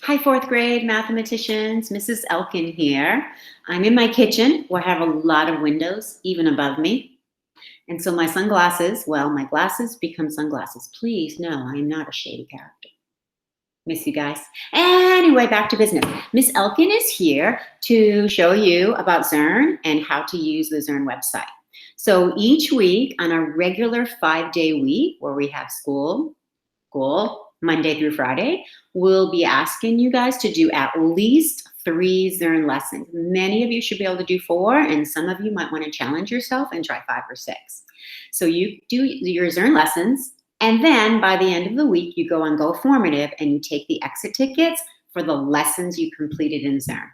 Hi, fourth grade mathematicians. Mrs. Elkin here. I'm in my kitchen where I have a lot of windows, even above me. And so my sunglasses, well, my glasses become sunglasses. Please, no, I am not a shady character. Miss you guys. Anyway, back to business. Miss Elkin is here to show you about Zearn and how to use the Zearn website. So each week on a regular 5-day week where we have school, Monday through Friday, we'll be asking you guys to do at least 3 Zearn lessons. Many of you should be able to do 4, and some of you might want to challenge yourself and try 5 or 6. So you do your Zearn lessons, and then by the end of the week, you go on Go Formative and you take the exit tickets for the lessons you completed in Zearn.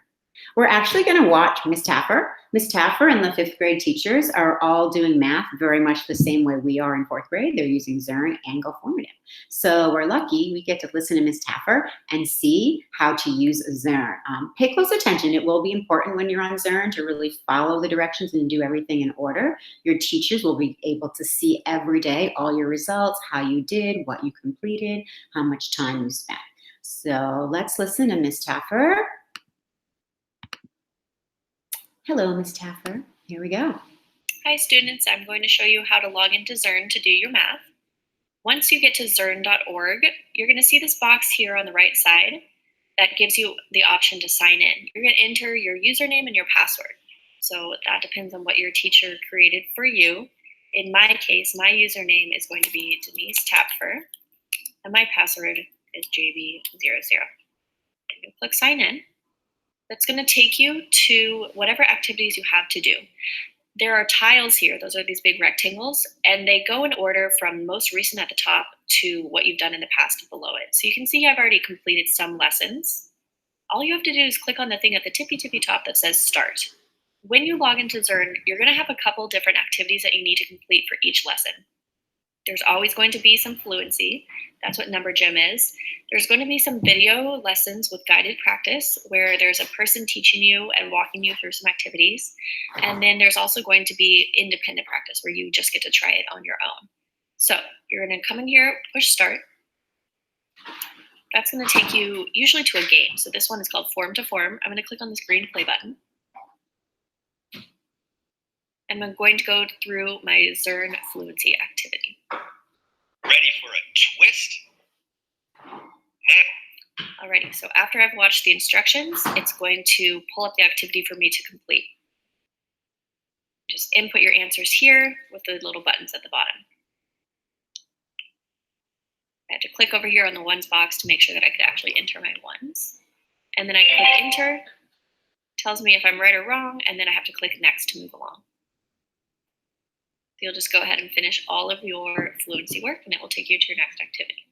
We're actually going to watch Miss Taffer. Miss Taffer and the 5th grade teachers are all doing math very much the same way we are in 4th grade. They're using Zearn and Go Formative. So we're lucky we get to listen to Miss Taffer and see how to use Zearn. Pay close attention. It will be important when you're on Zearn to really follow the directions and do everything in order. Your teachers will be able to see every day all your results, how you did, what you completed, how much time you spent. So let's listen to Miss Taffer. Hello, Ms. Taffer. Here we go. Hi, students. I'm going to show you how to log into Zearn to do your math. Once you get to zearn.org, you're going to see this box here on the right side that gives you the option to sign in. You're going to enter your username and your password. So that depends on what your teacher created for you. In my case, my username is going to be Denise Tapfer, and my password is JB00. And you'll click sign in. That's going to take you to whatever activities you have to do. There are tiles here. Those are these big rectangles, and they go in order from most recent at the top to what you've done in the past below it. So you can see I've already completed some lessons. All you have to do is click on the thing at the tippy top that says start. When you log into Zearn, you're going to have a couple different activities that you need to complete for each lesson. There's always going to be some fluency. That's what Number Gym is. There's going to be some video lessons with guided practice where there's a person teaching you and walking you through some activities. And then there's also going to be independent practice where you just get to try it on your own. So you're going to come in here, push start. That's going to take you usually to a game. So this one is called Form to Form. I'm going to click on this green play button. And I'm going to go through my Zearn fluency activity. Ready for a twist? Now. Alrighty, so after I've watched the instructions, it's going to pull up the activity for me to complete. Just input your answers here with the little buttons at the bottom. I had to click over here on the ones box to make sure that I could actually enter my ones. And then I click enter, tells me if I'm right or wrong, and then I have to click next to move along. You'll just go ahead and finish all of your fluency work, and it will take you to your next activity.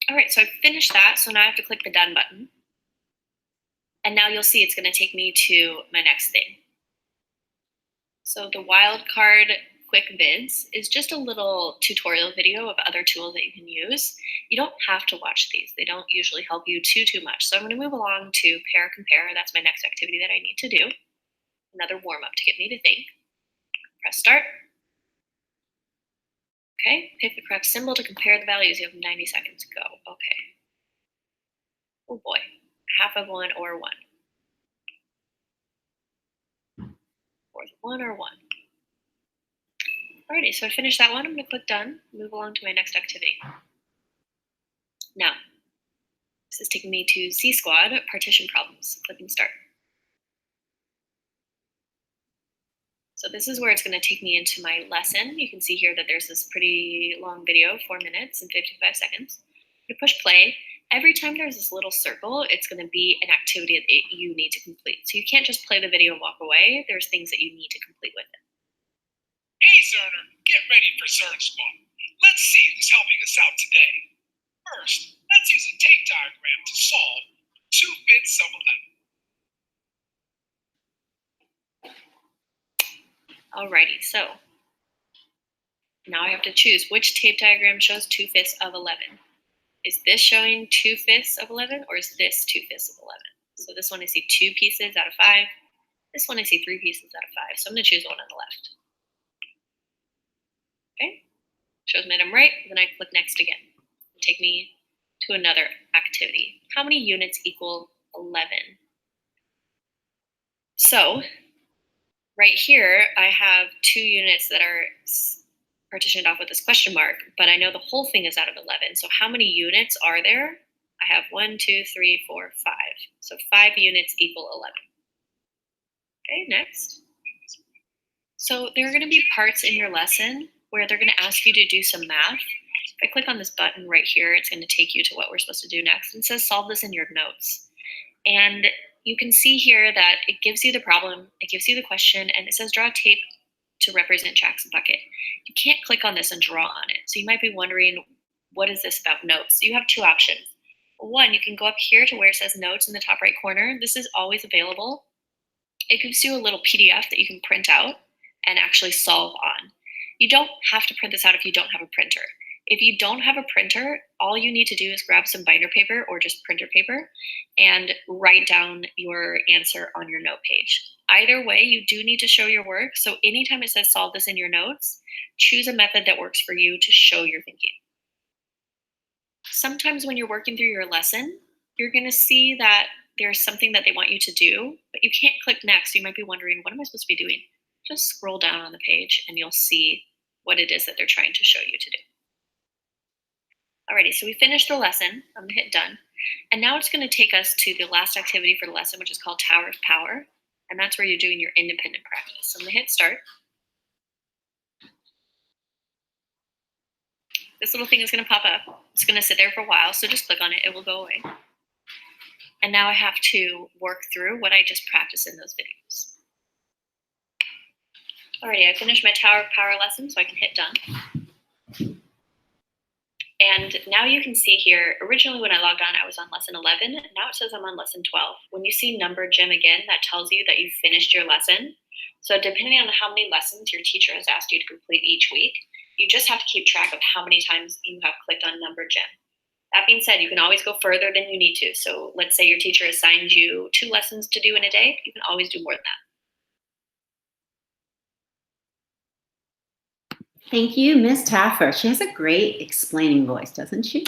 All right, so I've finished that, so now I have to click the done button. And now you'll see it's going to take me to my next thing. So the wildcard quick vids is just a little tutorial video of other tools that you can use. You don't have to watch these. They don't usually help you too much. So I'm going to move along to pair compare. That's my next activity that I need to do. Another warm up to get me to think. Press start. Okay, pick the correct symbol to compare the values. You have 90 seconds to go. Okay. Oh boy, half of 1 or 1. Fourth of 1 or 1. Alrighty, so I finished that one. I'm going to click done, move along to my next activity. Now, this is taking me to C Squad, partition problems. Clicking start. So this is where it's going to take me into my lesson. You can see here that there's this pretty long video, 4 minutes and 55 seconds. You push play. Every time there's this little circle, it's going to be an activity that you need to complete. So you can't just play the video and walk away. There's things that you need to complete with it. Hey, Zearner, get ready for Zearn Spot. Let's see who's helping us out today. First, let's use a tape diagram to solve 2/5 of 11. Alrighty, so now I have to choose which tape diagram shows 2/5 of 11. Is this showing 2/5 of 11 or is this 2/5 of 11? So this one I see 2 pieces out of 5. This one I see 3 pieces out of 5. So I'm going to choose the one on the left. Okay, shows me that I'm right. Then I click next again. Take me to another activity. activity. How many units equal 11? So right here, I have 2 units that are partitioned off with this question mark, but I know the whole thing is out of 11. So how many units are there? I have 1, 2, 3, 4, 5. So 5 units equal 11. Okay, next. So there are going to be parts in your lesson where they're going to ask you to do some math. If I click on this button right here, it's going to take you to what we're supposed to do next. It says solve this in your notes. And you can see here that it gives you the problem, it gives you the question, and it says draw tape to represent Jack's bucket. You can't click on this and draw on it. So you might be wondering, what is this about notes? You have 2 options. One, you can go up here to where it says notes in the top right corner. This is always available. It gives you a little PDF that you can print out and actually solve on. You don't have to print this out if you don't have a printer. If you don't have a printer, all you need to do is grab some binder paper or just printer paper and write down your answer on your note page. Either way, you do need to show your work. So anytime it says solve this in your notes, choose a method that works for you to show your thinking. Sometimes when you're working through your lesson, you're going to see that there's something that they want you to do, but you can't click next. You might be wondering, what am I supposed to be doing? Just scroll down on the page and you'll see what it is that they're trying to show you to do. Alrighty, so we finished the lesson. I'm gonna hit done. And now it's gonna take us to the last activity for the lesson, which is called Tower of Power. And that's where you're doing your independent practice. So I'm gonna hit start. This little thing is gonna pop up. It's gonna sit there for a while, so just click on it, it will go away. And now I have to work through what I just practiced in those videos. Alrighty, I finished my Tower of Power lesson, so I can hit done. And now you can see here, originally when I logged on, I was on lesson 11. Now it says I'm on lesson 12. When you see number gym again, that tells you that you've finished your lesson. So depending on how many lessons your teacher has asked you to complete each week, you just have to keep track of how many times you have clicked on number gym. That being said, you can always go further than you need to. So let's say your teacher assigned you 2 lessons to do in a day, you can always do more than that. Thank you, Miss Taffer. She has a great explaining voice, doesn't she?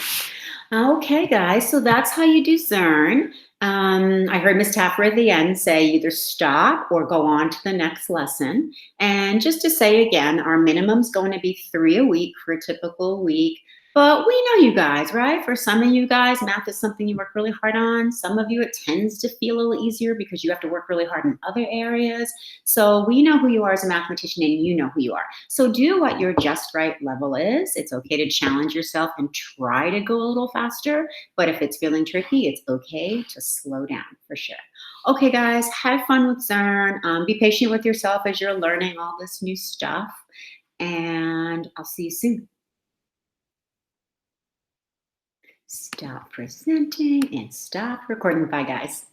Okay, guys, so that's how you do Zearn. I heard Miss Taffer at the end say either stop or go on to the next lesson. And just to say again, our minimum is going to be 3 a week for a typical week. But we know you guys, right? For some of you guys, math is something you work really hard on. Some of you, it tends to feel a little easier because you have to work really hard in other areas. So we know who you are as a mathematician and you know who you are. So do what your just right level is. It's okay to challenge yourself and try to go a little faster. But if it's feeling tricky, it's okay to slow down for sure. Okay, guys, have fun with Zearn. Be patient with yourself as you're learning all this new stuff. And I'll see you soon. Stop presenting and stop recording. Bye, guys.